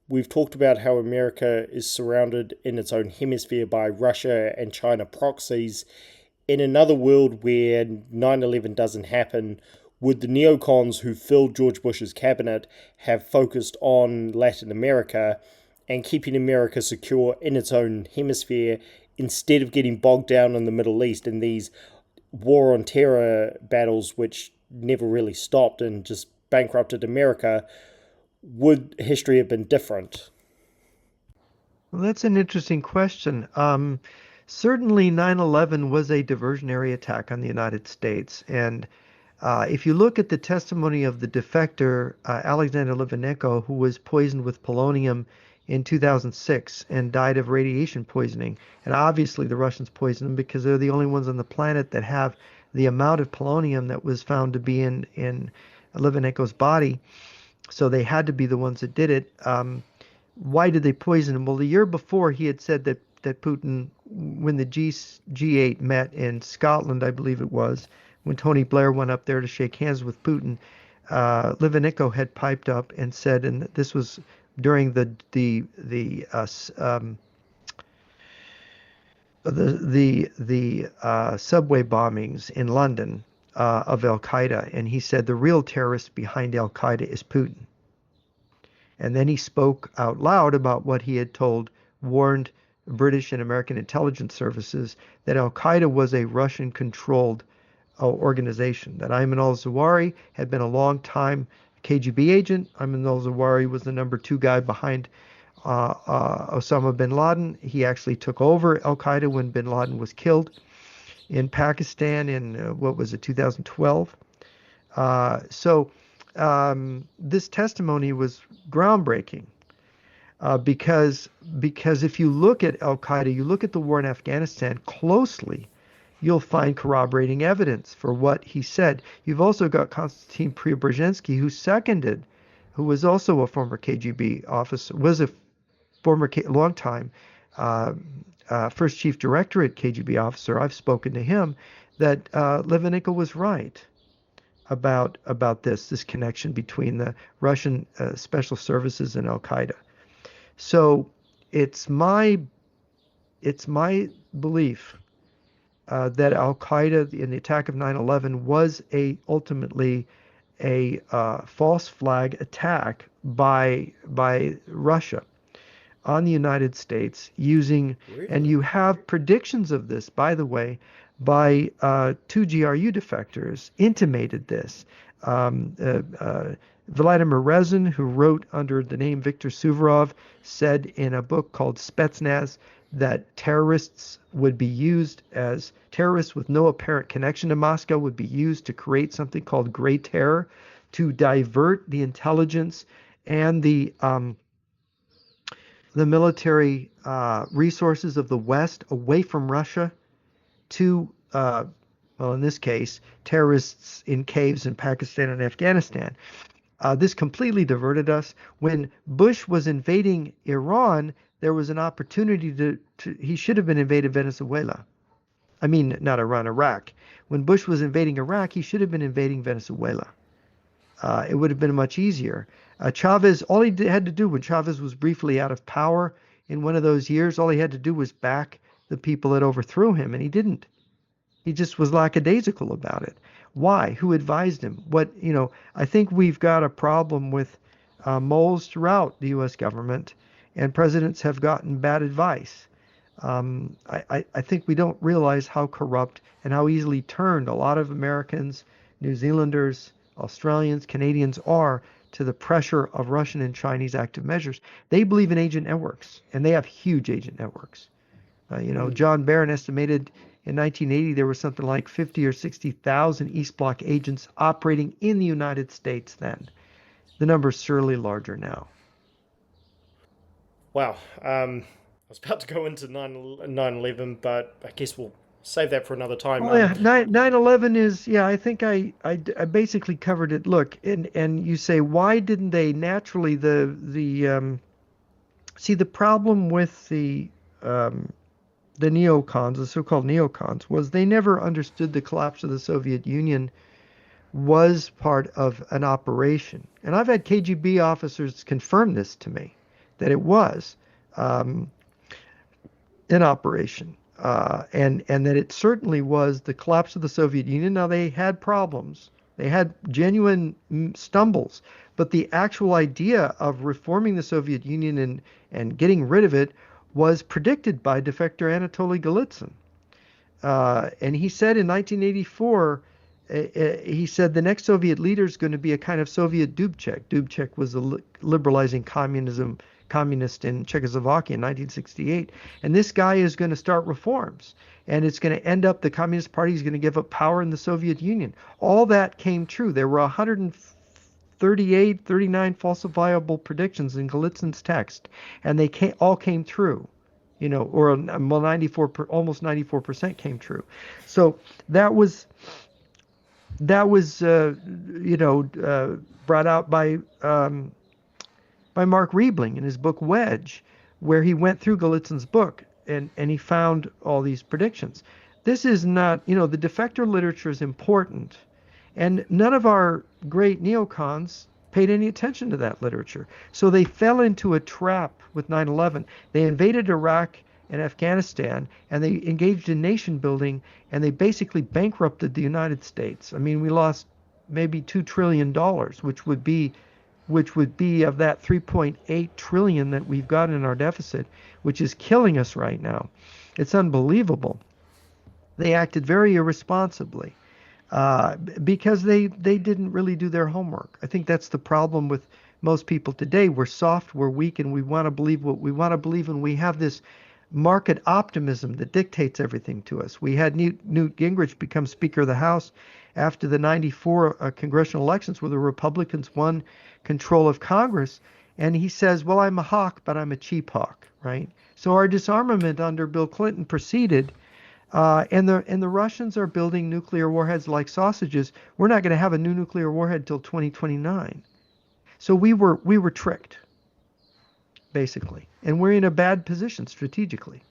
we've talked about how America is surrounded in its own hemisphere by Russia and China proxies. In another world where 9/11 doesn't happen, would the neocons who filled George Bush's cabinet have focused on Latin America and keeping America secure in its own hemisphere instead of getting bogged down in the Middle East in these war on terror battles which never really stopped and just bankrupted America? Would history have been different? Well, that's an interesting question. Certainly, 9/11 was a diversionary attack on the United States. And if you look at the testimony of the defector, Alexander Litvinenko, who was poisoned with polonium in 2006 and died of radiation poisoning, and obviously the Russians poisoned him because they're the only ones on the planet that have the amount of polonium that was found to be in Litvinenko's body. So they had to be the ones that did it. Why did they poison him? Well, the year before, he had said that Putin, when the G8 met in Scotland, I believe it was, when Tony Blair went up there to shake hands with Putin, Litvinenko had piped up and said, and this was during the subway bombings in London of Al Qaeda, and he said the real terrorist behind Al Qaeda is Putin. And then he spoke out loud about what he had warned British and American intelligence services that Al Qaeda was a Russian-controlled organization. That Ayman al-Zawahiri had been a long time KGB agent. Ayman al-Zawahiri was the number 2 guy behind Osama bin Laden. He actually took over Al Qaeda when bin Laden was killed in Pakistan in what was it, 2012. This testimony was groundbreaking because if you look at Al Qaeda, you look at the war in Afghanistan closely, you'll find corroborating evidence for what he said. You've also got Konstantin Preobrazhensky, who was also a former KGB officer, was a former long-time first chief directorate KGB officer. I've spoken to him that Litvinenko was right about this connection between the Russian special services and Al Qaeda. So it's my belief that Al Qaeda in the attack of 9/11 was ultimately a false flag attack by Russia on the United States using, and Really? you have predictions of this, by the way, by 2 GRU defectors intimated this. Vladimir Rezin, who wrote under the name Viktor Suvorov, said in a book called Spetsnaz that terrorists with no apparent connection to Moscow would be used to create something called gray terror, to divert the intelligence and the military resources of the West away from Russia to, well, in this case, terrorists in caves in Pakistan and Afghanistan. This completely diverted us. When Bush was invading Iran, there was an opportunity he should have been invading Venezuela. I mean, not Iran, Iraq. When Bush was invading Iraq, he should have been invading Venezuela. It would have been much easier. Chavez, all he had to do when Chavez was briefly out of power in one of those years, all he had to do was back the people that overthrew him, and he didn't. He just was lackadaisical about it. Why? Who advised him? I think we've got a problem with moles throughout the U.S. government, and presidents have gotten bad advice. I think we don't realize how corrupt and how easily turned a lot of Americans, New Zealanders, Australians, Canadians are to the pressure of Russian and Chinese active measures. They believe in agent networks, and they have huge agent networks. John Barron estimated in 1980 there was something like 50 or 60,000 East Bloc agents operating in the United States then. The number is surely larger now. Wow. I was about to go into 9/11, but I guess we'll save that for another time. Oh yeah, 9/11 is, yeah, I think I basically covered it. Look, and you say, why didn't they naturally see the problem with the neocons, the so-called neocons, was they never understood the collapse of the Soviet Union was part of an operation. And I've had KGB officers confirm this to me, that it was um, in operation. And that it certainly was the collapse of the Soviet Union. Now, they had problems, they had genuine stumbles, but the actual idea of reforming the Soviet Union and getting rid of it was predicted by defector Anatoly Golitsyn. And he said in 1984, he said the next Soviet leader is going to be a kind of Soviet Dubček. Dubček was a liberalizing communist in Czechoslovakia in 1968. And this guy is going to start reforms. And it's going to end up, the Communist Party is going to give up power in the Soviet Union. All that came true. There were 138, 39 falsifiable predictions in Golitsyn's text, and they all came true, or well, 94, almost 94% came true. So that was brought out by Mark Riebling in his book Wedge, where he went through Golitsyn's book and he found all these predictions. This is not, the defector literature is important, and none of our great neocons paid any attention to that literature. So they fell into a trap with 9/11. They invaded Iraq and Afghanistan, and they engaged in nation building, and they basically bankrupted the United States. I mean, we lost maybe $2 trillion, which would be of that 3.8 trillion that we've got in our deficit, which is killing us right now. It's unbelievable. They acted very irresponsibly because they didn't really do their homework. I think that's the problem with most people today. We're soft, we're weak, and we want to believe what we want to believe, and we have this market optimism that dictates everything to us. We had Newt Gingrich become Speaker of the House after the 94 congressional elections where the Republicans won control of Congress. And he says, well, I'm a hawk, but I'm a cheap hawk, right? So our disarmament under Bill Clinton proceeded, and the Russians are building nuclear warheads like sausages. We're not going to have a new nuclear warhead till 2029. So we were tricked, basically. And we're in a bad position strategically.